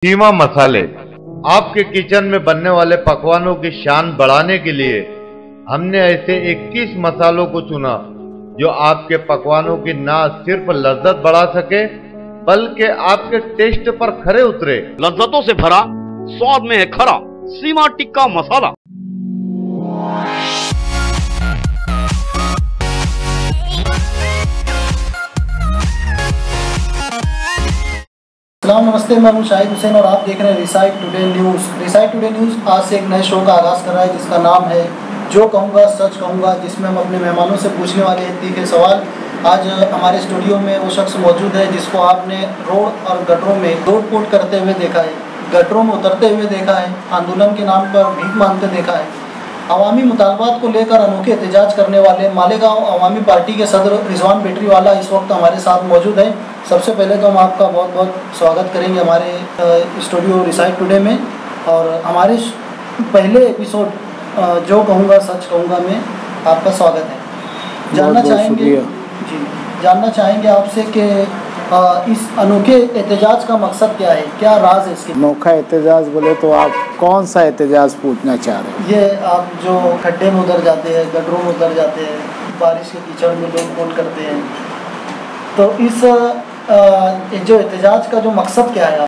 कीमा मसाले आपके किचन में बनने वाले पकवानों की शान बढ़ाने के लिए हमने ऐसे 21 मसालों को चुना जो आपके पकवानों की ना सिर्फ लज्जत बढ़ा सके बल्कि आपके टेस्ट पर खरे उतरे। लज्जतों से भरा, स्वाद में है खरा सीमा टिक्का मसाला। नमस्ते, मैं हूं शाहिद हुसैन और आप देख रहे हैं recite today news. Recite today news आज से एक नए शो का आगाज़ कर रहा है जिसका नाम है जो कहूँगा सच कहूँगा, जिसमें हम अपने मेहमानों से पूछने वाले हैं तीखे सवाल। आज हमारे स्टूडियो में वो शख्स मौजूद है जिसको आपने रोड और गटरों में दौड़-कूद करते हुए देखा है, गटरों में उतरते हुए देखा है, आंदोलन के नाम पर भीख मांगते देखा है। अवामी मुतालबात को लेकर अनोखे एहतजाज करने वाले मालेगांव अवामी पार्टी के सदर रिजवान बेटरीवाला इस वक्त हमारे साथ मौजूद हैं। सबसे पहले तो हम आपका बहुत बहुत स्वागत करेंगे हमारे स्टूडियो रिसाइट टुडे में। और हमारे पहले एपिसोड जो कहूँगा सच कहूँगा में आपका स्वागत है। जानना चाहेंगे आपसे कि इस अनोखे एहतजाज का मकसद क्या है, क्या राज है इसके? अनोखा एहतजाज बोले तो आप कौन सा एहतजाज पूछना चाह रहे हैं? ये आप जो खड्डे में उतर जाते हैं, गड्ढों में उतर जाते हैं, बारिश के कीचड़ में लोग बोल करते हैं, तो इस जो एहतजाज का जो मकसद क्या है?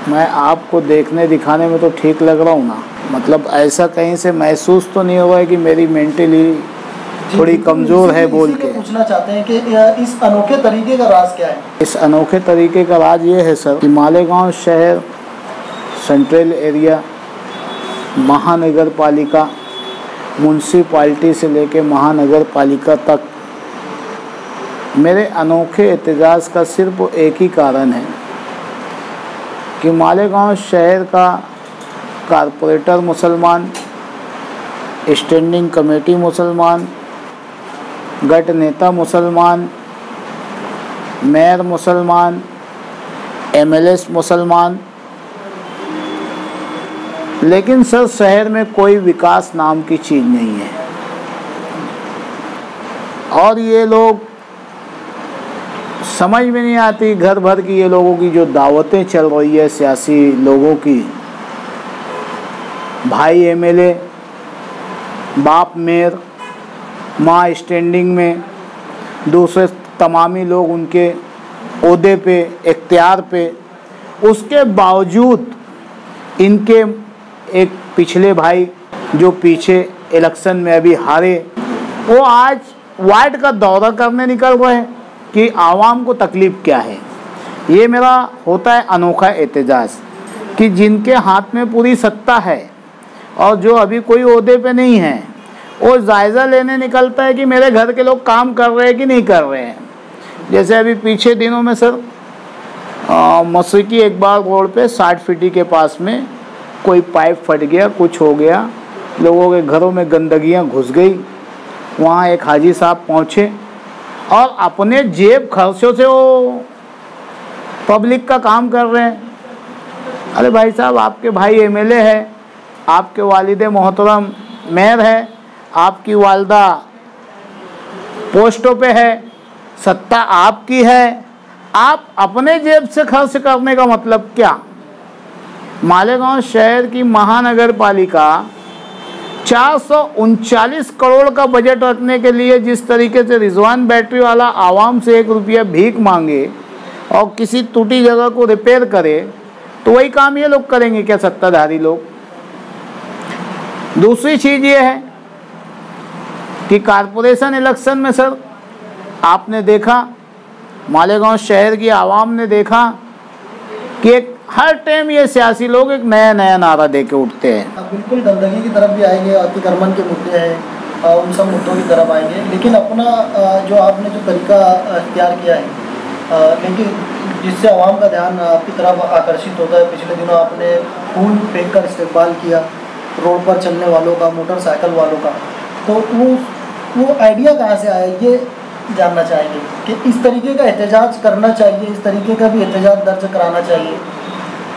मैं आपको देखने दिखाने में तो ठीक लग रहा हूँ ना, मतलब ऐसा कहीं से महसूस तो नहीं हुआ है कि मेरी मेंटली थोड़ी कमज़ोर है बोल के? पूछना चाहते हैं कि इस अनोखे तरीके का राज क्या है? इस अनोखे तरीके का राज ये है सर कि मालेगांव शहर, सेंट्रल एरिया, महानगर पालिका, म्यूनसिपाल्टी से लेके महानगर पालिका तक मेरे अनोखे एहतजाज का सिर्फ एक ही कारण है कि मालेगांव शहर का कारपोरेटर मुसलमान, स्टैंडिंग कमेटी मुसलमान, गट नेता मुसलमान, मेयर मुसलमान, एमएलए मुसलमान, लेकिन सर शहर में कोई विकास नाम की चीज़ नहीं है। और ये लोग समझ में नहीं आती, घर भर की ये लोगों की जो दावतें चल रही है सियासी लोगों की, भाई एमएलए, बाप मेयर, माँ स्टैंडिंग में, दूसरे तमामी लोग उनके ओहदे पे, इख्तियार पे, उसके बावजूद इनके एक पिछले भाई जो पीछे इलेक्शन में अभी हारे, वो आज वार्ड का दौरा करने निकल गए कि आवाम को तकलीफ़ क्या है। ये मेरा होता है अनोखा एहतजाज कि जिनके हाथ में पूरी सत्ता है और जो अभी कोई ओहदे पे नहीं है, वो जायज़ा लेने निकलता है कि मेरे घर के लोग काम कर रहे हैं कि नहीं कर रहे हैं। जैसे अभी पीछे दिनों में सर मशरिकी इकबाल रोड पे 60 फीटी के पास में कोई पाइप फट गया, कुछ हो गया, लोगों के घरों में गंदगियाँ घुस गई। वहाँ एक हाजी साहब पहुँचे और अपने जेब खर्चों से वो पब्लिक का काम कर रहे हैं। अरे भाई साहब, आपके भाई एमएलए है, आपके वालिदे मोहतरम मेयर है, आपकी वालदा पोस्टों पे है, सत्ता आपकी है, आप अपने जेब से खर्च करने का मतलब क्या? मालेगांव शहर की महानगर पालिका 439 करोड़ का बजट रखने के लिए जिस तरीके से रिजवान बेटरीवाला आवाम से 1 रुपया भीख मांगे और किसी टूटी जगह को रिपेयर करे, तो वही काम ये लोग करेंगे क्या, सत्ताधारी लोग? दूसरी चीज़ ये है कि कारपोरेशन इलेक्शन में सर आपने देखा, मालेगांव शहर की आवाम ने देखा कि हर टाइम ये सियासी लोग एक नया नया नारा दे के उठते हैं। अब बिल्कुल गंदगी की तरफ भी आएंगे, अतिक्रमण के मुद्दे हैं, उन सब मुद्दों की तरफ आएंगे, लेकिन अपना जो आपने जो तरीका इख्तियार किया है, लेकिन जिससे आवाम का ध्यान आपकी तरफ आकर्षित होता है। पिछले दिनों आपने फूल फेंक कर इस्तेमाल किया रोड पर चलने वालों का, मोटरसाइकिल वालों का, तो वो आइडिया कहाँ से आया, ये जानना चाहेंगे कि इस तरीके का एहतजाज करना चाहिए, इस तरीके का भी एहतजाज दर्ज कराना चाहिए।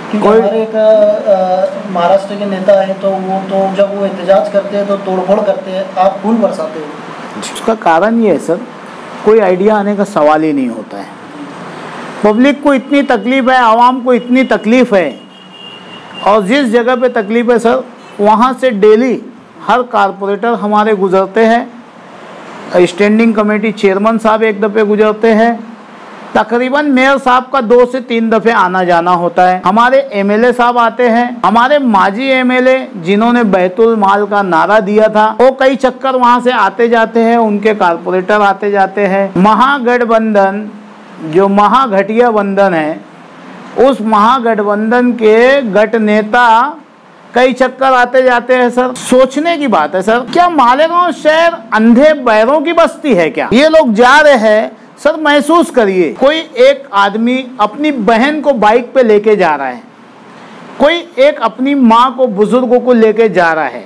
क्योंकि हमारे एक महाराष्ट्र के नेता है तो वो तो जब वो एहतजाज करते हैं तो तोड़फोड़ करते हैं, आप फूल बरसाते हो। उसका कारण ये है सर, कोई आइडिया आने का सवाल ही नहीं होता है। पब्लिक को इतनी तकलीफ है, आवाम को इतनी तकलीफ है, और जिस जगह पे तकलीफ है सर वहाँ से डेली हर कारपोरेटर हमारे गुजरते हैं, स्टैंडिंग कमेटी चेयरमैन साहब एक दफ़े गुजरते हैं, तकरीबन मेयर साहब का 2 से 3 दफ़े आना जाना होता है, हमारे एमएलए साहब आते हैं, हमारे माजी एमएलए जिन्होंने बैतुल माल का नारा दिया था वो कई चक्कर वहाँ से आते जाते हैं, उनके कारपोरेटर आते जाते हैं। महागठबंधन जो महाघटिया बंधन है, उस महागठबंधन के गठ नेता कई चक्कर आते जाते हैं सर। सोचने की बात है सर, क्या मालेगांव शहर अंधे बैरों की बस्ती है क्या? ये लोग जा रहे हैं सर, महसूस करिए, कोई एक आदमी अपनी बहन को बाइक पे लेके जा रहा है, कोई एक अपनी माँ को, बुजुर्गों को लेके जा रहा है,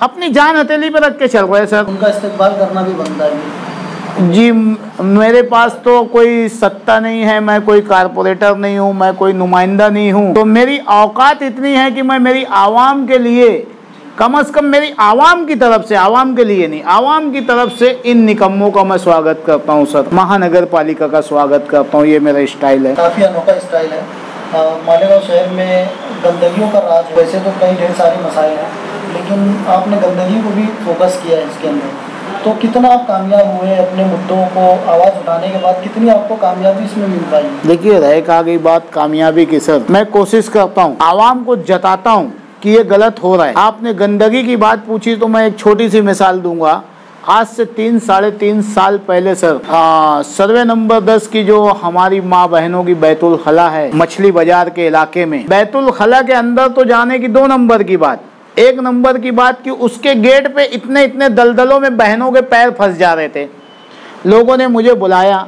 अपनी जान हथेली पे रख के चल रहे हैं सर। उनका इस्तेकबाल करना भी बनता है जी। मेरे पास तो कोई सत्ता नहीं है, मैं कोई कारपोरेटर नहीं हूँ, मैं कोई नुमाइंदा नहीं हूँ, तो मेरी औकात इतनी है कि मैं मेरी आवाम के लिए, कम से कम मेरी आवाम की तरफ से, आवाम के लिए नहीं, आवाम की तरफ से इन निकम्मों का मैं स्वागत करता हूँ सर, महानगर पालिका का स्वागत करता हूँ। ये मेरा स्टाइल है। काफ़ी अनोखा स्टाइल है। मालेगांव शहर में गंदगियों का राज, वैसे तो कई ढेर सारे मसाइल हैं, लेकिन आपने गंदगी को भी फोकस किया है इसके अंदर, तो कितना आप कामयाब हुए अपने मुद्दों को आवाज़ उठाने के बाद? कितनी आपको कामयाबी इसमें मिल पाई? देखिए, रह का गई बात कामयाबी की सर, मैं कोशिश करता हूँ, आवाम को जताता हूँ कि ये गलत हो रहा है। आपने गंदगी की बात पूछी तो मैं एक छोटी सी मिसाल दूंगा। आज से 3-3.5 साल पहले सर, सर्वे नंबर 10 की जो हमारी माँ बहनों की बैतुल खला है मछली बाजार के इलाके में, बैतुल खला के अंदर तो जाने की 2 नंबर की बात, 1 नंबर की बात कि उसके गेट पे इतने दलदलों में बहनों के पैर फंस जा रहे थे। लोगों ने मुझे बुलाया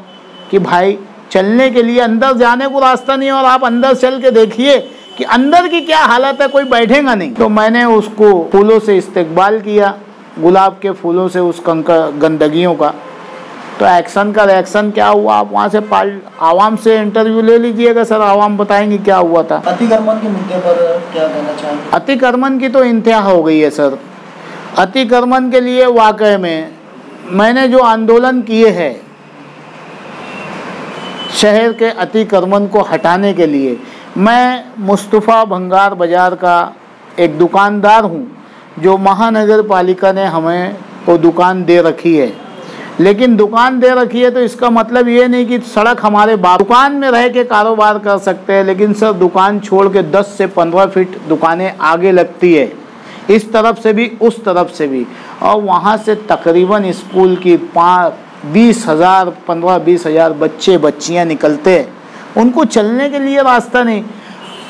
कि भाई चलने के लिए अंदर जाने को रास्ता नहीं, और आप अंदर चल के देखिए कि अंदर की क्या हालत है, कोई बैठेगा नहीं। तो मैंने उसको फूलों से इस्तकबाल किया, गुलाब के फूलों से उस गंदगियों का। तो एक्शन का रिएक्शन क्या हुआ, आप वहाँ से आवाम से इंटरव्यू ले लीजिएगा सर, आवाम बताएंगे क्या हुआ था। अतिक्रमण के मुद्दे पर क्या कहना चाहेंगे? अतिक्रमण की तो इंतहा हो गई है सर। अतिक्रमण के लिए वाकई में मैंने जो आंदोलन किए हैं शहर के अतिक्रमण को हटाने के लिए, मैं मुस्तफ़ा भंगार बाज़ार का एक दुकानदार हूँ, जो महानगर पालिका ने हमें वो दुकान दे रखी है। लेकिन दुकान दे रखी है तो इसका मतलब ये नहीं कि सड़क हमारे बाप, दुकान में रह के कारोबार कर सकते हैं, लेकिन सर दुकान छोड़ के 10 से 15 फीट दुकानें आगे लगती है, इस तरफ से भी उस तरफ से भी, और वहाँ से तकरीबन स्कूल की 15-20 हज़ार बच्चे बच्चियाँ निकलते हैं, उनको चलने के लिए रास्ता नहीं।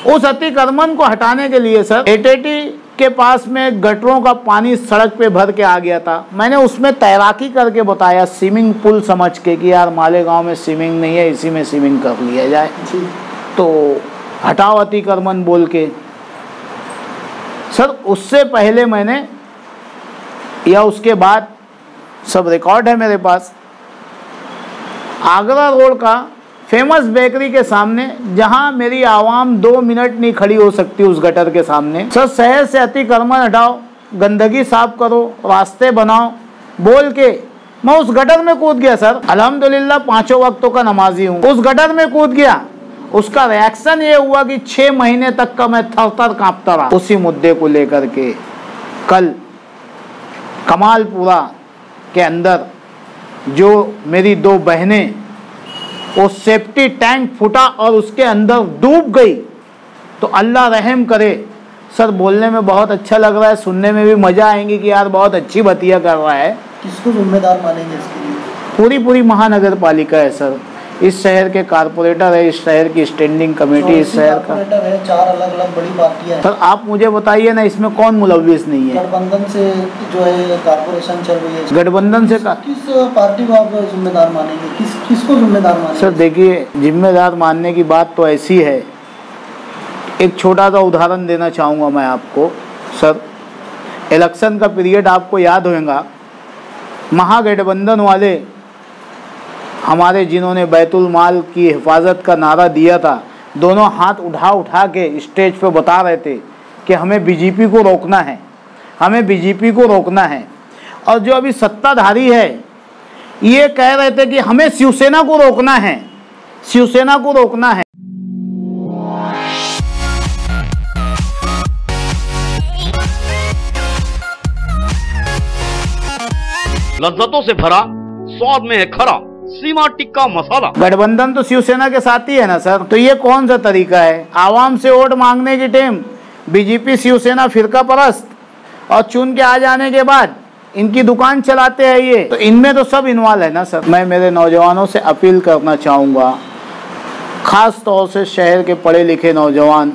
उस अतिक्रमण को हटाने के लिए सर एटीटी के पास में गटरों का पानी सड़क पे भर के आ गया था, मैंने उसमें तैराकी करके बताया, स्विमिंग पूल समझ के कि यार मालेगांव में स्विमिंग नहीं है, इसी में स्विमिंग कर लिया जाए, तो हटाओ अतिक्रमण बोल के। सर उससे पहले मैंने या उसके बाद सब रिकॉर्ड है मेरे पास, आगरा रोड का फेमस बेकरी के सामने, जहां मेरी आवाम 2 मिनट नहीं खड़ी हो सकती उस गटर के सामने, सर शहर से अतिक्रमण हटाओ, गंदगी साफ करो, रास्ते बनाओ बोल के मैं उस गटर में कूद गया सर। अल्हम्दुलिल्लाह 5 वक्तों का नमाजी हूँ, उस गटर में कूद गया। उसका रिएक्शन ये हुआ कि 6 महीने तक का मैं थर-थर कांपता रहा उसी मुद्दे को लेकर के। कल कमालपुरा के अंदर जो मेरी 2 बहनें, वो सेफ्टी टैंक फूटा और उसके अंदर डूब गई, तो अल्लाह रहम करे। सर बोलने में बहुत अच्छा लग रहा है, सुनने में भी मज़ा आएंगी कि यार बहुत अच्छी बतिया कर रहा है। किसको जिम्मेदार मानेंगे इसके लिए? पूरी महानगर पालिका है सर, इस शहर के कारपोरेटर है, इस शहर की स्टैंडिंग कमेटी, इस शहर का है, 4 अलग-अलग बड़ी पार्टियां हैं। सर आप मुझे बताइए ना, इसमें कौन मुलव्विस नहीं है? गठबंधन से जो है कारपोरेशन चल रही है, गठबंधन से किस पार्टी को आप जिम्मेदार मानेंगे, किसको जिम्मेदार मानेंगे? सर देखिए, जिम्मेदार मानने की बात तो ऐसी है, एक छोटा सा उदाहरण देना चाहूँगा मैं आपको। सर इलेक्शन का पीरियड आपको याद होगा, महागठबंधन वाले हमारे जिन्होंने बैतुल माल की हिफाजत का नारा दिया था, दोनों हाथ उठा उठा के स्टेज पे बता रहे थे कि हमें बीजेपी को रोकना है, हमें बीजेपी को रोकना है। और जो अभी सत्ताधारी है ये कह रहे थे कि हमें शिवसेना को रोकना है, शिवसेना को रोकना है। लज्जतों से भरा, स्वाद में है खरा, सीमा टिक्का मसाला। गठबंधन तो शिवसेना के साथ ही है ना सर, तो ये कौन सा तरीका है? आवाम से वोट मांगने की टाइम बीजेपी शिवसेना फिरका परस्त, और चुन के आ जाने के बाद इनकी दुकान चलाते हैं ये, तो इनमें तो सब इन्वॉल्व है ना सर। मैं मेरे नौजवानों से अपील करना चाहूँगा, ख़ास तौर से शहर के पढ़े लिखे नौजवान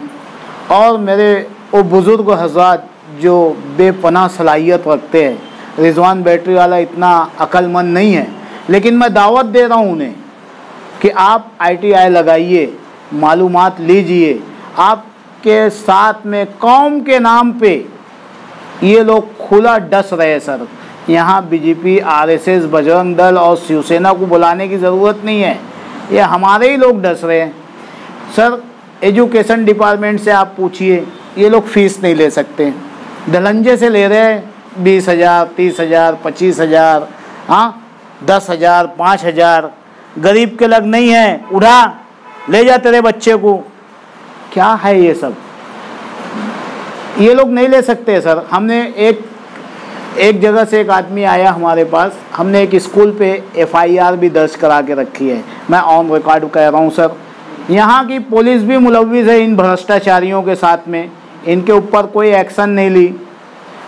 और मेरे वो बुज़ुर्ग हज़रात जो बेपनाह सलाहियत रखते हैं। रिजवान बैटरी वाला इतना अक्लमंद नहीं है, लेकिन मैं दावत दे रहा हूँ उन्हें कि आप ITI लगाइए, मालूमात लीजिए। आपके साथ में कौम के नाम पे ये लोग खुला डस रहे सर। यहाँ बीजेपी, RSS, बजरंग दल और शिवसेना को बुलाने की ज़रूरत नहीं है, ये हमारे ही लोग डस रहे हैं सर। एजुकेशन डिपार्टमेंट से आप पूछिए, ये लोग फीस नहीं ले सकते, धनंजय से ले रहे हैं 20,000, 30,000, 25,000, हाँ 10,000, 5,000। गरीब के लग नहीं है, उड़ा ले जा तेरे बच्चे को। क्या है ये सब? ये लोग नहीं ले सकते सर। हमने एक जगह से एक आदमी आया हमारे पास, हमने एक स्कूल पे FIR भी दर्ज करा के रखी है। मैं ऑन रिकॉर्ड कह रहा हूँ सर, यहाँ की पुलिस भी मुलव्विस है इन भ्रष्टाचारियों के साथ में, इनके ऊपर कोई एक्शन नहीं ली।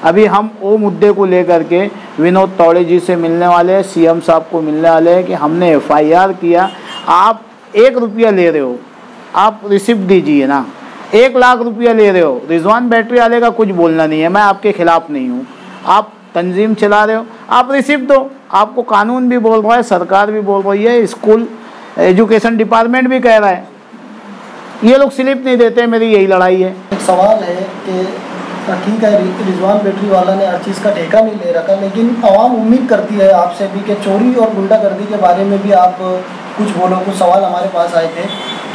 अभी हम वो मुद्दे को लेकर के विनोद तौड़े जी से मिलने वाले हैं, CM साहब को मिलने वाले हैं कि हमने FIR किया। आप 1 रुपया ले रहे हो, आप रिसिप्ट दीजिए ना। 1 लाख रुपया ले रहे हो, रिजवान बैटरी वाले का कुछ बोलना नहीं है, मैं आपके खिलाफ नहीं हूँ। आप तंजीम चला रहे हो, आप रिसिप्ट दो। आपको कानून भी बोल रहा है, सरकार भी बोल रही है, स्कूल एजुकेशन डिपार्टमेंट भी कह रहा है, ये लोग स्लिप नहीं देते। मेरी यही लड़ाई है। एक सवाल है कि ठीक है, रिजवान बैटरी वाला ने हर चीज़ का ठेका नहीं ले रखा, लेकिन आवाम उम्मीद करती है आपसे भी कि चोरी और गुंडागर्दी के बारे में भी आप कुछ बोलो। कुछ सवाल हमारे पास आए थे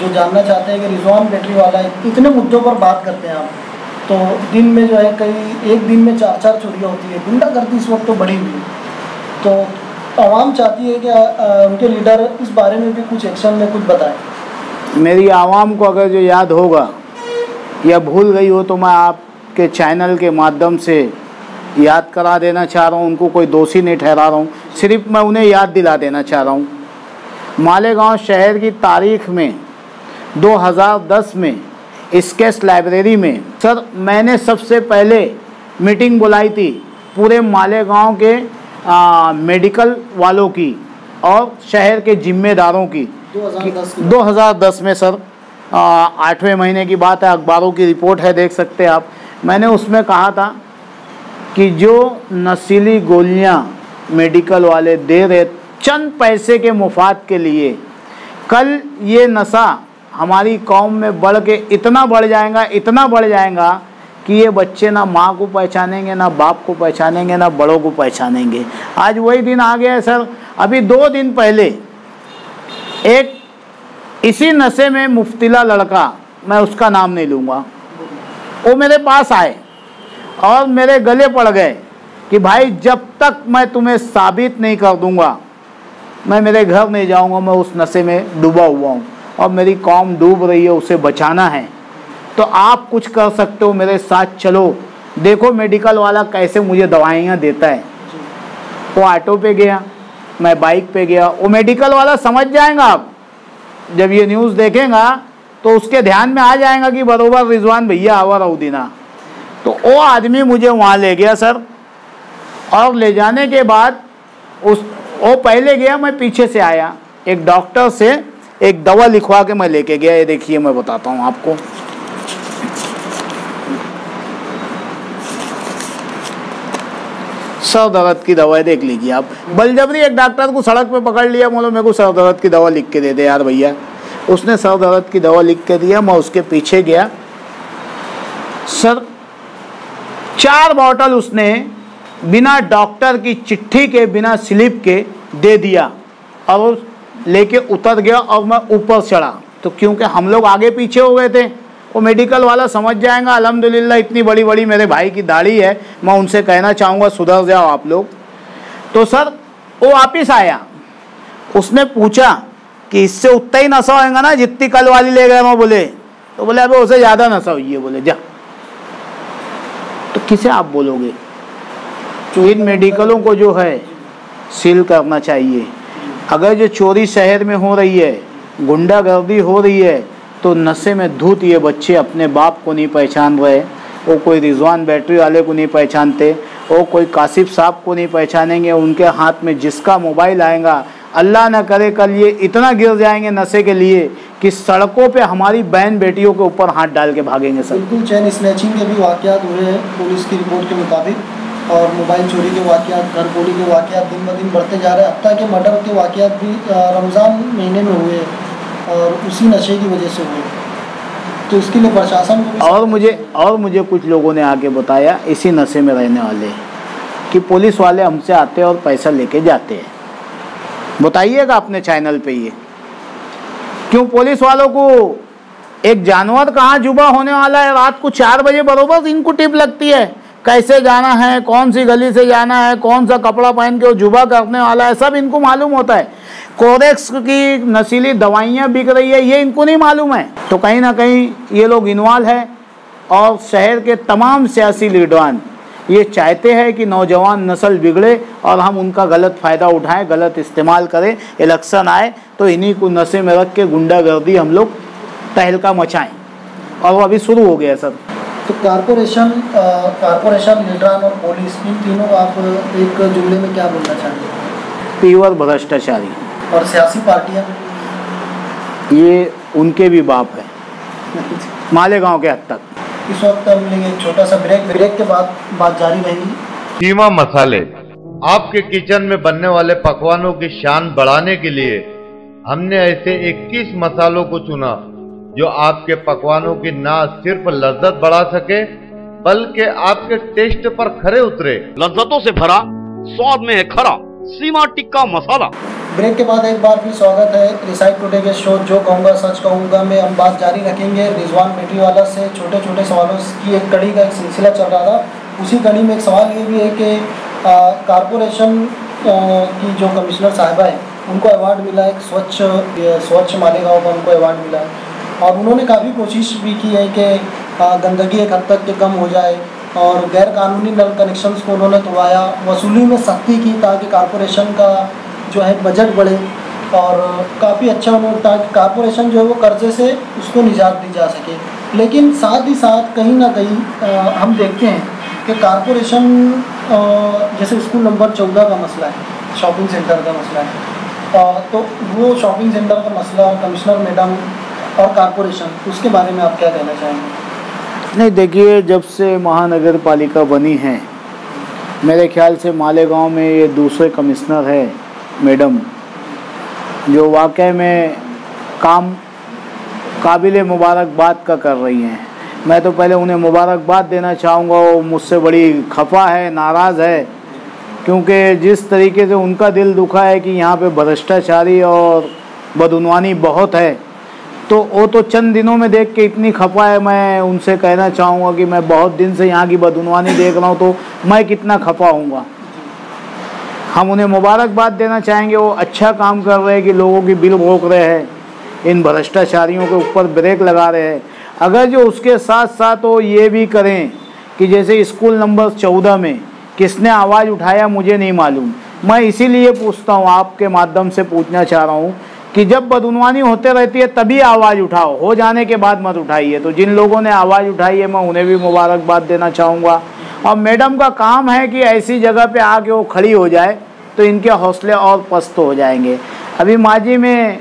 जो जानना चाहते हैं कि रिजवान बैटरी वाला इतने मुद्दों पर बात करते हैं आप, तो दिन में जो है कई एक दिन में 4-4 चोरियाँ होती है, गुंडागर्दी इस वक्त तो बढ़ी हुई है, तो आवाम चाहती है कि उनके लीडर इस बारे में भी कुछ एक्शन में कुछ बताएं। मेरी आवाम को अगर जो याद होगा या भूल गई हो तो मैं आपके चैनल के माध्यम से याद करा देना चाह रहा हूँ। उनको कोई दोषी नहीं ठहरा रहा हूँ, सिर्फ मैं उन्हें याद दिला देना चाह रहा हूँ। मालेगांव शहर की तारीख में 2010 में स्केच लाइब्रेरी में सर मैंने सबसे पहले मीटिंग बुलाई थी पूरे मालेगांव के मेडिकल वालों की और शहर के जिम्मेदारों की। 2010 में सर 8वें महीने की बात है, अखबारों की रिपोर्ट है, देख सकते हैं आप। मैंने उसमें कहा था कि जो नशीली गोलियां मेडिकल वाले दे रहे चंद पैसे के मुफाद के लिए, कल ये नशा हमारी कौम में बढ़ के इतना बढ़ जाएगा कि ये बच्चे ना माँ को पहचानेंगे, ना बाप को पहचानेंगे, ना बड़ों को पहचानेंगे। आज वही दिन आ गया है सर। अभी 2 दिन पहले एक इसी नशे में मुफ्तिला लड़का, मैं उसका नाम नहीं लूँगा, वो मेरे पास आए और मेरे गले पड़ गए कि भाई जब तक मैं तुम्हें साबित नहीं कर दूंगा मैं मेरे घर नहीं जाऊंगा, मैं उस नशे में डूबा हुआ हूँ और मेरी कौम डूब रही है, उसे बचाना है। तो आप कुछ कर सकते हो, मेरे साथ चलो। देखो मेडिकल वाला कैसे मुझे दवाइयाँ देता है। वो ऑटो पे गया, मैं बाइक पे गया। वो मेडिकल वाला समझ जाएगा, आप जब ये न्यूज़ देखेगा तो उसके ध्यान में आ जाएगा कि बरोबर रिजवान भैया आवा रउदीना। तो वो आदमी मुझे वहाँ ले गया सर, और ले जाने के बाद वो पहले गया, मैं पीछे से आया। एक डॉक्टर से एक दवा लिखवा के मैं लेके गया। ये देखिए, मैं बताता हूँ आपको। सर दर्द की दवा देख लीजिए आप। बलजबरी एक डॉक्टर को सड़क पे पकड़ लिया, बोलो मेरे को सर दर्द की दवा लिख के दे दे यार भैया। उसने सर दर्द की दवा लिख के दिया, मैं उसके पीछे गया सर। 4 बॉटल उसने बिना डॉक्टर की चिट्ठी के, बिना स्लिप के दे दिया और लेके उतर गया और मैं ऊपर चढ़ा। तो क्योंकि हम लोग आगे पीछे हो गए थे, वो मेडिकल वाला समझ जाएगा। अल्हम्दुलिल्लाह इतनी बड़ी बड़ी मेरे भाई की दाढ़ी है, मैं उनसे कहना चाहूँगा सुधर जाओ आप लोग। तो सर वो वापिस आया, उसने पूछा कि इससे उतना ही नशा होएगा ना जितनी कल वाली ले गए। मैं बोले, तो बोले अबे उसे ज़्यादा नशा हुई है। बोले जा, तो किसे आप बोलोगे? तो इन मेडिकलों को जो है सील करना चाहिए। अगर जो चोरी शहर में हो रही है, गुंडागर्दी हो रही है, तो नशे में धूत ये बच्चे अपने बाप को नहीं पहचान रहे, वो कोई रिजवान बैटरी वाले को नहीं पहचानते, वो कोई कासिफ साहब को नहीं पहचानेंगे। उनके हाथ में जिसका मोबाइल आएगा, अल्लाह न करे कल ये इतना गिर जाएंगे नशे के लिए कि सड़कों पे हमारी बहन बेटियों के ऊपर हाथ डाल के भागेंगे। सर बिल्कुल चेन स्नैचिंग के भी वाक़यात हुए हैं पुलिस की रिपोर्ट के मुताबिक, और मोबाइल चोरी के वाक़यात, घर चोरी के वाक़यात दिन ब दिन बढ़ते जा रहे हैं। हत्या के मर्डर के वाक़यात भी रमज़ान महीने में हुए और उसी नशे की वजह से हुए। तो इसके लिए प्रशासन को और मुझे कुछ लोगों ने आगे बताया, इसी नशे में रहने वाले, कि पुलिस वाले हमसे आते हैं और पैसा लेके जाते हैं। बताइएगा अपने चैनल पे ये क्यों पुलिस वालों को एक जानवर कहाँ जुबा होने वाला है, रात को 4 बजे बरोबर इनको टिप लगती है, कैसे जाना है, कौन सी गली से जाना है, कौन सा कपड़ा पहन के वो जुबा करने वाला है, सब इनको मालूम होता है। कोरेक्स की नशीली दवाइयाँ बिक रही है, ये इनको नहीं मालूम है। तो कहीं ना कहीं ये लोग इन्वॉल्व है, और शहर के तमाम सियासी लीडरान ये चाहते हैं कि नौजवान नस्ल बिगड़े और हम उनका गलत फ़ायदा उठाएं, गलत इस्तेमाल करें। इलेक्शन आए तो इन्हीं को नशे में रख के गुंडागर्दी हम लोग तहलका मचाएं, और वो अभी शुरू हो गया सर। तो कारपोरेशन लीडरान और पुलिस, इन तीनों को आप एक जुमले में क्या बोलना चाहेंगे? पीवर भ्रष्टाचारी। और सियासी पार्टियाँ, ये उनके भी बाप है मालेगांव के हद तक। इस वक्त हम लेंगे एक छोटा सा ब्रेक के बाद बात जारी रहेगी। कीमा मसाले आपके किचन में बनने वाले पकवानों की शान बढ़ाने के लिए हमने ऐसे 21 मसालों को चुना जो आपके पकवानों की ना सिर्फ लज्जत बढ़ा सके बल्कि आपके टेस्ट पर खरे उतरे। लज्जतों से भरा, स्वाद में है खरा, सीमा टिक्का मसाला। ब्रेक के बाद एक बार फिर स्वागत है रिसाइट टुडे के शो जो कहूँगा सच कहूँगा में। हम बात जारी रखेंगे रिजवान बेटरीवाला से। छोटे छोटे सवालों की एक कड़ी का एक सिलसिला चल रहा था, उसी कड़ी में एक सवाल ये भी है कि कारपोरेशन की जो कमिश्नर साहिबा है उनको अवार्ड मिला है, एक स्वच्छ मालेगांव का उनको अवार्ड मिला है, और उन्होंने काफ़ी कोशिश भी की है कि गंदगी एक हद तक के कम हो जाए, और गैर कानूनी नल कनेक्शंस को उन्होंने तोड़वाया, वसूली में सख्ती की ताकि कारपोरेशन का जो है बजट बढ़े, और काफ़ी अच्छा उन्होंने ताकि कारपोरेशन जो है वो कर्जे से उसको निजात दी जा सके। लेकिन साथ ही साथ कहीं ना कहीं हम देखते हैं कि कारपोरेशन जैसे स्कूल नंबर 14 का मसला है, शॉपिंग सेंटर का मसला है, तो वो शॉपिंग सेंटर का मसला और कमिश्नर मैडम और कारपोरेशन, उसके बारे में आप क्या कहना चाहेंगे? नहीं देखिए, जब से महानगर पालिका बनी है मेरे ख्याल से मालेगांव में ये दूसरे कमिश्नर है मैडम जो वाकई में काम काबिल मुबारकबाद का कर रही हैं। मैं तो पहले उन्हें मुबारकबाद देना चाहूँगा, वो मुझसे बड़ी खफा है, नाराज़ है, क्योंकि जिस तरीके से उनका दिल दुखा है कि यहाँ पे भ्रष्टाचारी और बदउनवानी बहुत है, तो वो तो चंद दिनों में देख के इतनी खफा है। मैं उनसे कहना चाहूँगा कि मैं बहुत दिन से यहाँ की बदउनवानी देख रहा हूँ, तो मैं कितना खफा होऊंगा। हम उन्हें मुबारकबाद देना चाहेंगे, वो अच्छा काम कर रहे हैं कि लोगों की बिल रोक रहे हैं, इन भ्रष्टाचारियों के ऊपर ब्रेक लगा रहे हैं। अगर जो उसके साथ साथ वो ये भी करें कि जैसे स्कूल नंबर 14 में किसने आवाज़ उठाया मुझे नहीं मालूम, मैं इसीलिए पूछता हूँ, आपके माध्यम से पूछना चाह रहा हूँ कि जब बदउनवानी होते रहती है तभी आवाज़ उठाओ, हो जाने के बाद मत उठाइए। तो जिन लोगों ने आवाज़ उठाई है मैं उन्हें भी मुबारकबाद देना चाहूँगा। और मैडम का काम है कि ऐसी जगह पे आके वो खड़ी हो जाए तो इनके हौसले और पस्त हो जाएंगे। अभी माजी में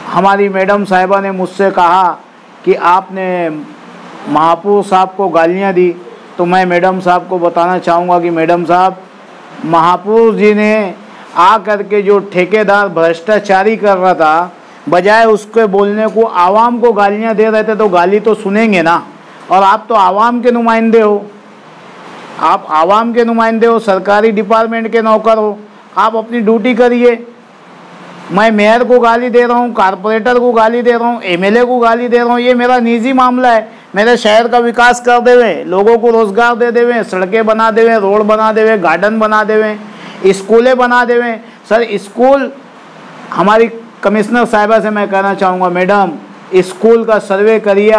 हमारी मैडम साहिबा ने मुझसे कहा कि आपने महापौर साहब को गालियाँ दी, तो मैं मैडम साहब को बताना चाहूँगा कि मैडम साहब, महापौर जी ने आ करके जो ठेकेदार भ्रष्टाचारी कर रहा था, बजाय उसके बोलने को आवाम को गालियां दे रहे थे, तो गाली तो सुनेंगे ना। और आप तो आवाम के नुमाइंदे हो, आप आवाम के नुमाइंदे हो, सरकारी डिपार्टमेंट के नौकर हो, आप अपनी ड्यूटी करिए। मैं मेयर को गाली दे रहा हूँ, कारपोरेटर को गाली दे रहा हूँ, एमएलए को गाली दे रहा हूँ, ये मेरा निजी मामला है। मेरे शहर का विकास कर देवे, लोगों को रोजगार दे देवे, सड़कें बना देवे, रोड बना देवे, गार्डन बना देवे, स्कूलें बना देवे। सर स्कूल, हमारी कमिश्नर साहिबा से मैं कहना चाहूँगा, मैडम स्कूल का सर्वे करिए,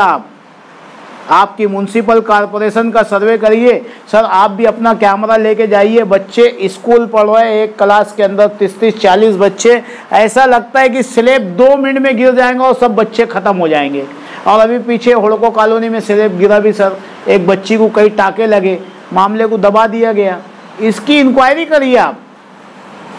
आपकी म्यूनसिपल कॉरपोरेशन का सर्वे करिए। सर आप भी अपना कैमरा लेके जाइए, बच्चे स्कूल पढ़ रहे हैं, एक क्लास के अंदर 30-40 बच्चे, ऐसा लगता है कि स्लेब 2 मिनट में गिर जाएंगे और सब बच्चे ख़त्म हो जाएंगे। और अभी पीछे हुड़को कॉलोनी में स्लेब गिरा भी सर, एक बच्ची को कई टाके लगे, मामले को दबा दिया गया। इसकी इंक्वायरी करिए आप।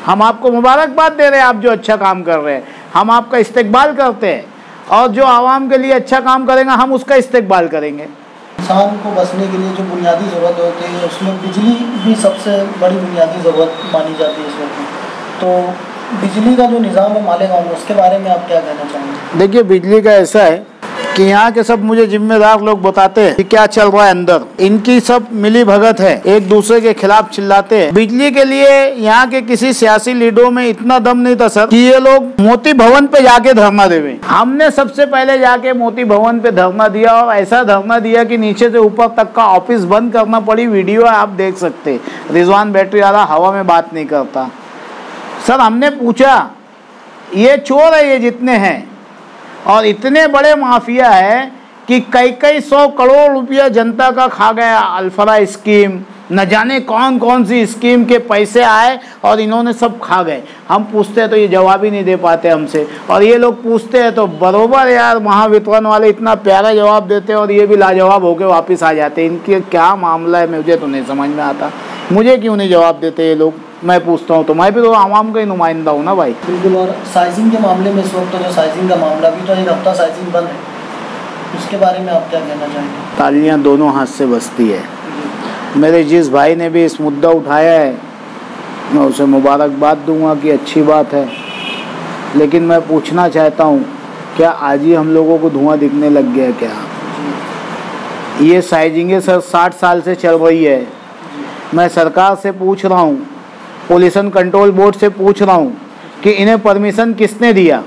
हम आपको मुबारकबाद दे रहे हैं, आप जो अच्छा काम कर रहे हैं, हम आपका इस्तकबाल करते हैं, और जो आवाम के लिए अच्छा काम करेगा हम उसका इस्तकबाल करेंगे। इंसान को बसने के लिए जो बुनियादी ज़रूरत होती है उसमें बिजली भी सबसे बड़ी बुनियादी ज़रूरत मानी जाती है इस वक्त। तो बिजली का जो निज़ाम है मालेगांव में, उसके बारे में आप क्या कहना चाहेंगे? देखिए बिजली का ऐसा है कि यहाँ के सब मुझे जिम्मेदार लोग बताते हैं कि क्या चल रहा है अंदर। इनकी सब मिली भगत है, एक दूसरे के खिलाफ चिल्लाते हैं। बिजली के लिए यहाँ के किसी सियासी लीडरों में इतना दम नहीं था सर कि ये लोग मोती भवन पे जाके धरना देवे। हमने सबसे पहले जाके मोती भवन पे धरना दिया, और ऐसा धरना दिया कि नीचे से ऊपर तक का ऑफिस बंद करना पड़ी। वीडियो आप देख सकते, रिजवान बैटरी वाला हवा में बात नहीं करता। सर हमने पूछा, ये चोर है ये जितने हैं, और इतने बड़े माफिया है कि कई 100 करोड़ रुपया जनता का खा गया। अल्फरा स्कीम, न जाने कौन कौन सी स्कीम के पैसे आए और इन्होंने सब खा गए। हम पूछते हैं तो ये जवाब ही नहीं दे पाते हमसे, और ये लोग पूछते हैं तो बरोबर यार महावितरण वाले इतना प्यारा जवाब देते हैं और ये भी लाजवाब होके वापस आ जाते हैं। इनके क्या मामला है मुझे तो नहीं समझ में आता, मुझे क्यों नहीं जवाब देते ये लोग। मैं पूछता हूँ तो मैं भी तो आवाम का ही नुमाइंदा हूँ ना भाई। बिल्कुल। और साइजिंग के मामले में इस वक्त तो जो साइजिंग का मामला भी तो 1 हफ्ता साइजिंग बंद है, उसके बारे में आप क्या कहना चाहेंगे? तालियां दोनों हाथ से बजती है। मेरे जिस भाई ने भी इस मुद्दा उठाया है मैं उसे मुबारकबाद दूंगा कि अच्छी बात है, लेकिन मैं पूछना चाहता हूँ क्या आज ही हम लोगों को धुआं दिखने लग गया क्या? ये साइजिंगें सर 60 साल से चल रही है। मैं सरकार से पूछ रहा हूँ, पोल्यूशन कंट्रोल बोर्ड से पूछ रहा हूँ कि इन्हें परमिशन किसने दिया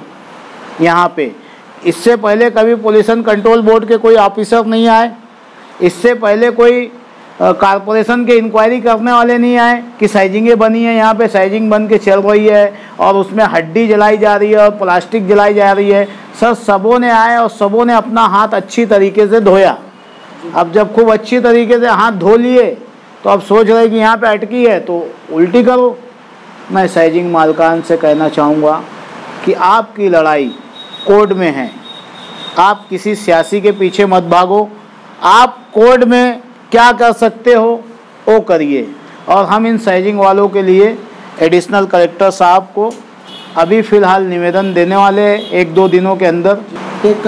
यहाँ पे। इससे पहले कभी पोल्यूशन कंट्रोल बोर्ड के कोई ऑफिसर नहीं आए, इससे पहले कोई कारपोरेशन के इंक्वायरी करने वाले नहीं आए कि साइजिंगें बनी है यहाँ पे, साइजिंग बन के चल रही है और उसमें हड्डी जलाई जा रही है और प्लास्टिक जलाई जा रही है। सर सबों ने आए और सबों ने अपना हाथ अच्छी तरीके से धोया। अब जब खूब अच्छी तरीके से हाथ धो लिए तो अब सोच रहे कि यहाँ पे अटकी है तो उल्टी करो। मैं साइजिंग मालकान से कहना चाहूँगा कि आपकी लड़ाई कोर्ट में है, आप किसी सियासी के पीछे मत भागो। आप कोर्ट में क्या कर सकते हो वो करिए, और हम इन साइजिंग वालों के लिए एडिशनल कलेक्टर साहब को अभी फ़िलहाल निवेदन देने वाले हैं 1-2 दिनों के अंदर। एक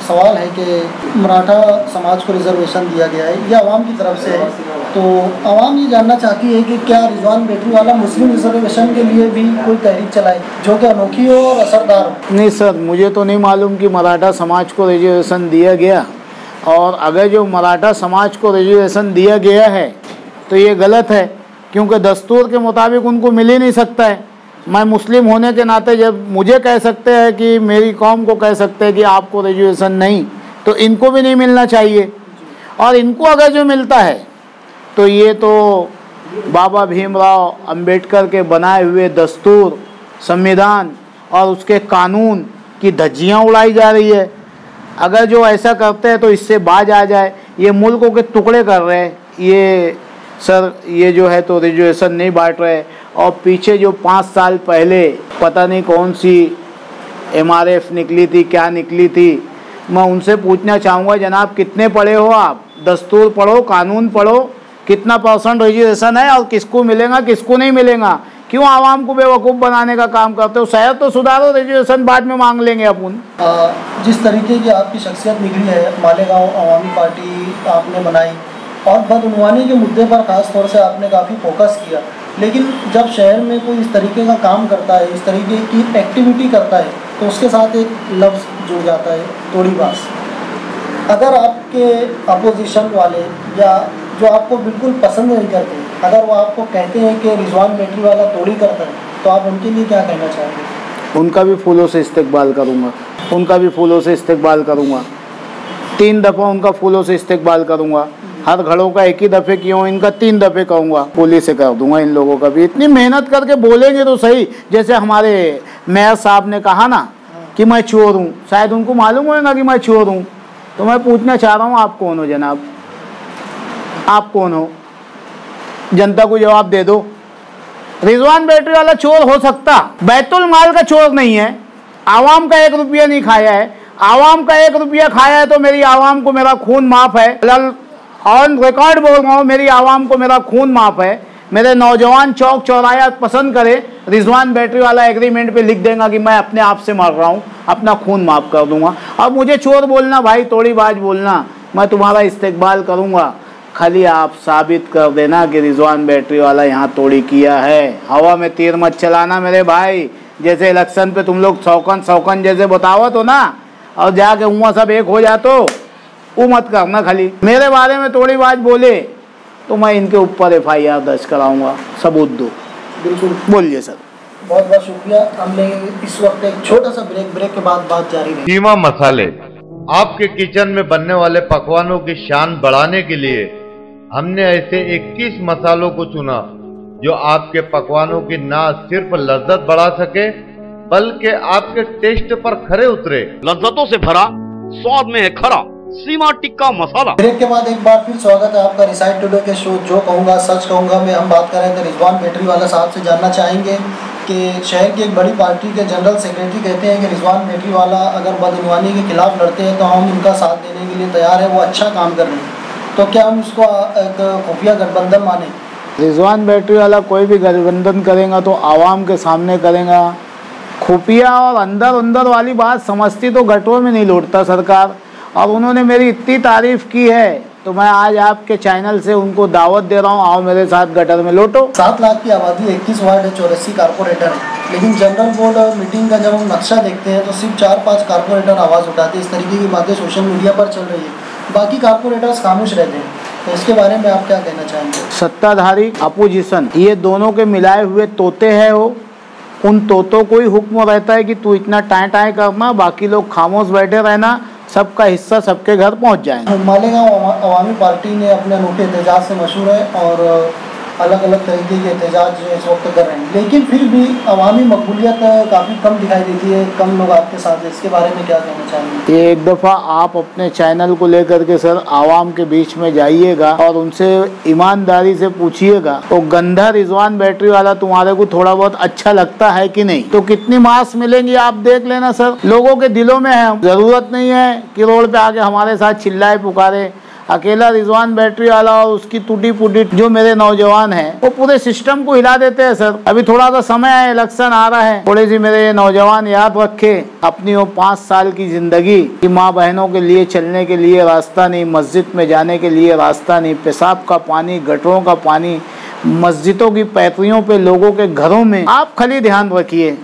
सवाल है कि मराठा समाज को रिजर्वेशन दिया गया है, ये आवाम की तरफ से है, तो आवाम ये जानना चाहती है कि क्या रिजवान बैटरी वाला मुस्लिम रिजर्वेशन के लिए भी कोई तहरीक चलाए जो कि अनोखी हो और असरदार हो? नहीं सर, मुझे तो नहीं मालूम कि मराठा समाज को रिजर्वेशन दिया गया, और अगर जो मराठा समाज को रिजर्वेशन दिया गया है तो ये गलत है, क्योंकि दस्तूर के मुताबिक उनको मिल ही नहीं सकता है। मैं मुस्लिम होने के नाते जब मुझे कह सकते हैं कि मेरी कौम को कह सकते हैं कि आपको रिजर्वेशन नहीं, तो इनको भी नहीं मिलना चाहिए। और इनको अगर जो मिलता है तो ये तो बाबा भीमराव अंबेडकर के बनाए हुए दस्तूर, संविधान और उसके कानून की धज्जियाँ उड़ाई जा रही है। अगर जो ऐसा करते हैं तो इससे बाज आ जाए। ये मुल्कों के टुकड़े कर रहे हैं ये सर, ये जो है तो रिजर्वेशन नहीं बांट रहे। और पीछे जो 5 साल पहले पता नहीं कौन सी MRF निकली थी, क्या निकली थी, मैं उनसे पूछना चाहूँगा जनाब कितने पढ़े हो आप? दस्तूर पढ़ो, कानून पढ़ो, कितना % रिजर्वेशन है और किसको मिलेगा किसको नहीं मिलेगा। क्यों आवाम को बेवकूफ़ बनाने का काम करते हो? शहर तो सुधारो, रिजर्वेशन बाद में मांग लेंगे अपन। जिस तरीके की आपकी शख्सियत निकली है, मालेगांव अवामी पार्टी आपने बनाई और बदउनवानी के मुद्दे पर ख़ास तौर से आपने काफ़ी फोकस किया, लेकिन जब शहर में कोई इस तरीके का काम करता है, इस तरीके की एक्टिविटी करता है, तो उसके साथ एक लफ्ज़ जुड़ जाता है, तोड़ीबाज। अगर आपके अपोजिशन वाले या जो आपको बिल्कुल पसंद नहीं करते, अगर वो आपको कहते हैं कि रिजवान बैटरी वाला तोड़ी करता है, तो आप उनके लिए क्या कहना चाहेंगे? उनका भी फूलों से इस्तकबाल करूँगा, उनका भी फूलों से इस्तकबाल करूँगा। 3 दफ़ा उनका फूलों से इस्तकबाल करूँगा। हर घरों का एक ही दफ़े क्यों, इनका 3 दफ़े कहूँगा, पुलिस से कर दूँगा इन लोगों का भी। इतनी मेहनत करके बोलेंगे तो सही। जैसे हमारे मेयर साहब ने कहा ना कि मैं चोर हूँ, शायद उनको मालूम होगा कि मैं चोर हूँ। तो मैं पूछना चाह रहा हूँ, आप कौन हो जनाब? आप कौन हो? जनता को जवाब दे दो। रिजवान बैटरी वाला चोर हो सकता, बैतुल माल का चोर नहीं है। आवाम का 1 रुपया नहीं खाया है। आवाम का 1 रुपया खाया है तो मेरी आवाम को मेरा खून माफ़ है। ऑन रिकॉर्ड बोल रहा हूँ, मेरी आवाम को मेरा खून माफ़ है। मेरे नौजवान चौक चौराया पसंद करे, रिजवान बैटरी वाला एग्रीमेंट पे लिख देगा कि मैं अपने आप से मार रहा हूँ, अपना खून माफ़ कर दूंगा। अब मुझे चोर बोलना भाई, तोड़ीबाज बोलना, मैं तुम्हारा इस्तेकबाल करूँगा। खाली आप साबित कर देना कि रिजवान बैटरी वाला यहाँ तोड़ी किया है। हवा में तीर मत चलाना मेरे भाई। जैसे इलेक्शन पे तुम लोग सौकन जैसे बतावत हो ना, और जाके हुआ सब एक हो जातो, वो मत करना। खाली मेरे बारे में तोड़ीबाज बोले तो मैं इनके ऊपर FIR दर्ज कराऊंगा, सबूत दो। बिल्कुल, बोलिए सर। बहुत बहुत शुक्रिया। हमने इस वक्त एक छोटा सा ब्रेक के बाद बात जारी रही। कीमा मसाले आपके किचन में बनने वाले पकवानों की शान बढ़ाने के लिए हमने ऐसे 21 मसालों को चुना जो आपके पकवानों की ना सिर्फ लज्जत बढ़ा सके बल्कि आपके टेस्ट पर खरे उतरे। लज्जतों से भरा, स्वाद में है खरा सीमा टिक्का मसाला। ब्रेक के बाद एक बार फिर स्वागत है आपका रिसाइट टुडे के शो जो कहूँगा सच कहूँगा में। हम बात कर रहे थे रिजवान बैटरी वाला साहब से। जानना चाहेंगे कि शहर की एक बड़ी पार्टी के जनरल सेक्रेटरी कहते हैं कि रिजवान बैटरी वाला अगर बदनवानी के खिलाफ लड़ते हैं तो हम उनका साथ देने के लिए तैयार है, वो अच्छा काम कर रहे हैं। तो क्या हम उसको एक खुफिया गठबंधन माने? रिजवान बैटरी वाला कोई भी गठबंधन करेगा तो आवाम के सामने करेगा। खुफिया और अंदर वाली बात समझती तो गटरों में नहीं लौटता सरकार। और उन्होंने मेरी इतनी तारीफ की है तो मैं आज आपके चैनल से उनको दावत दे रहा हूँ, आओ मेरे साथ गटर में लौटो। 7 लाख की आबादी, 21 वार्ड है, 84 कारपोरेटर है, लेकिन जनरल बोर्ड मीटिंग का जब हम नक्शा देखते हैं तो सिर्फ 4-5 कारपोरेटर आवाज़ उठाते हैं। इस तरीके की बातें सोशल मीडिया पर चल रही है, बाकी कारपोरेटर्स खामोश रहते हैं। तो इसके बारे में आप क्या कहना चाहेंगे? सत्ताधारी अपोजिशन ये दोनों के मिलाए हुए तोते हैं। वो उन तोतों को ही हुक्म रहता है कि तू इतना टाएं करना, बाकी लोग खामोश बैठे रहना, सबका हिस्सा सबके घर पहुंच जाए। मालेगांव अवामी पार्टी ने अपने अनूठे एहतजाज से मशहूर है और अलग अलग तरीके के एहतजाज इस वक्त कर रहे हैं, लेकिन फिर भी अवामी मकबूलियत काफ़ी कम दिखाई देती है, कम लोग आपके साथ हैं। इसके बारे में क्या कहना चाहेंगे? ये एक दफ़ा आप अपने चैनल को लेकर के सर आवाम के बीच में जाइएगा और उनसे ईमानदारी से पूछिएगा तो गंदा रिजवान बैटरी वाला तुम्हारे को थोड़ा बहुत अच्छा लगता है कि नहीं। तो कितनी मास मिलेंगी आप देख लेना सर। लोगों के दिलों में है, जरूरत नहीं है कि रोड पे आके हमारे साथ चिल्लाए पुकारे। अकेला रिजवान बैटरी वाला और उसकी टूटी फूटी जो मेरे नौजवान हैं वो पूरे सिस्टम को हिला देते हैं सर। अभी थोड़ा सा समय है, इलेक्शन आ रहा है, थोड़ी सी मेरे नौजवान याद रखे अपनी वो 5 साल की जिंदगी की। माँ बहनों के लिए चलने के लिए रास्ता नहीं, मस्जिद में जाने के लिए रास्ता नहीं, पेशाब का पानी, गटरों का पानी, मस्जिदों की पैतरियों पे, लोगों के घरों में। आप खाली ध्यान रखिए,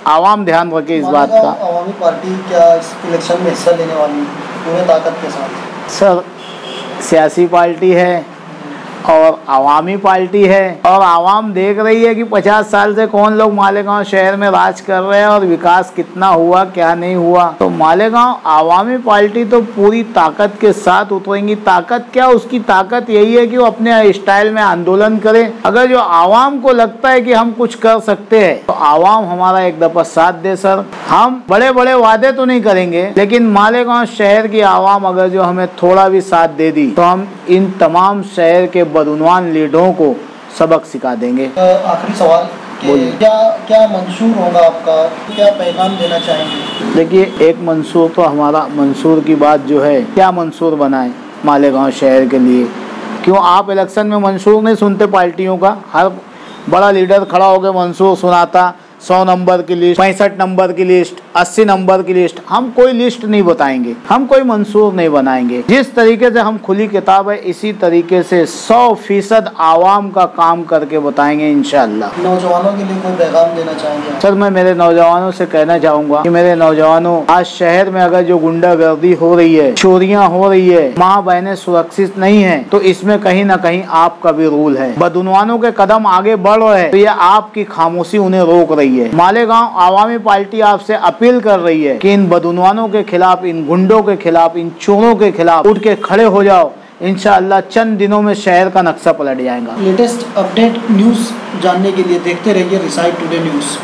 आवाम ध्यान रखे इस बात का। अवामी पार्टी क्या इस इलेक्शन में हिस्सा लेने वाली है पूरे ताकत के साथ? सर सियासी पार्टी है और आवामी पार्टी है और आवाम देख रही है कि 50 साल से कौन लोग मालेगांव शहर में राज कर रहे हैं और विकास कितना हुआ क्या नहीं हुआ। तो मालेगांव आवामी पार्टी तो पूरी ताकत के साथ उतरेंगी। ताकत क्या, उसकी ताकत यही है कि वो अपने स्टाइल में आंदोलन करे। अगर जो आवाम को लगता है कि हम कुछ कर सकते हैं तो आवाम हमारा एक दफा साथ दे सर। हम बड़े बड़े वादे तो नहीं करेंगे, लेकिन मालेगांव शहर की आवाम अगर जो हमें थोड़ा भी साथ दे दी तो हम इन तमाम शहर के बदउनवान लीडरों को सबक सिखा देंगे। आखिरी सवाल, क्या मंशूर होगा आपका, क्या पैगाम देना चाहेंगे? देखिए, एक मंशूर तो हमारा, मंशूर की बात जो है, क्या मंशूर बनाए मालेगांव शहर के लिए। क्यों आप इलेक्शन में मंशूर नहीं सुनते पार्टियों का? हर बड़ा लीडर खड़ा होकर मंशूर सुनाता, 100 नंबर की लिस्ट, 65 नंबर की लिस्ट, 80 नंबर की लिस्ट, हम कोई लिस्ट नहीं बताएंगे, हम कोई मंसूर नहीं बनाएंगे। जिस तरीके से हम खुली किताब है इसी तरीके से 100% आवाम का काम करके बताएंगे इंशाअल्लाह। नौजवानों के लिए कोई पैगाम देना चाहेंगे? सर मैं मेरे नौजवानों से कहना चाहूँगा कि मेरे नौजवानों, आज शहर में अगर जो गुंडागर्दी हो रही है, चोरियाँ हो रही है, माँ बहनें सुरक्षित नहीं है, तो इसमें कहीं ना कहीं आपका भी रोल है। बदउनवानों के कदम आगे बढ़ रहे हैं तो ये आपकी खामोशी उन्हें रोक रही है। मालेगांव आवामी पार्टी आपसे अपील कर रही है कि इन बदउनवानों के खिलाफ, इन गुंडों के खिलाफ, इन चोरों के खिलाफ उठ के खड़े हो जाओ। इंशाअल्लाह चंद दिनों में शहर का नक्शा पलट जाएगा। लेटेस्ट अपडेट न्यूज़ जानने के लिए देखते रहिए रिसाइट टुडे न्यूज़।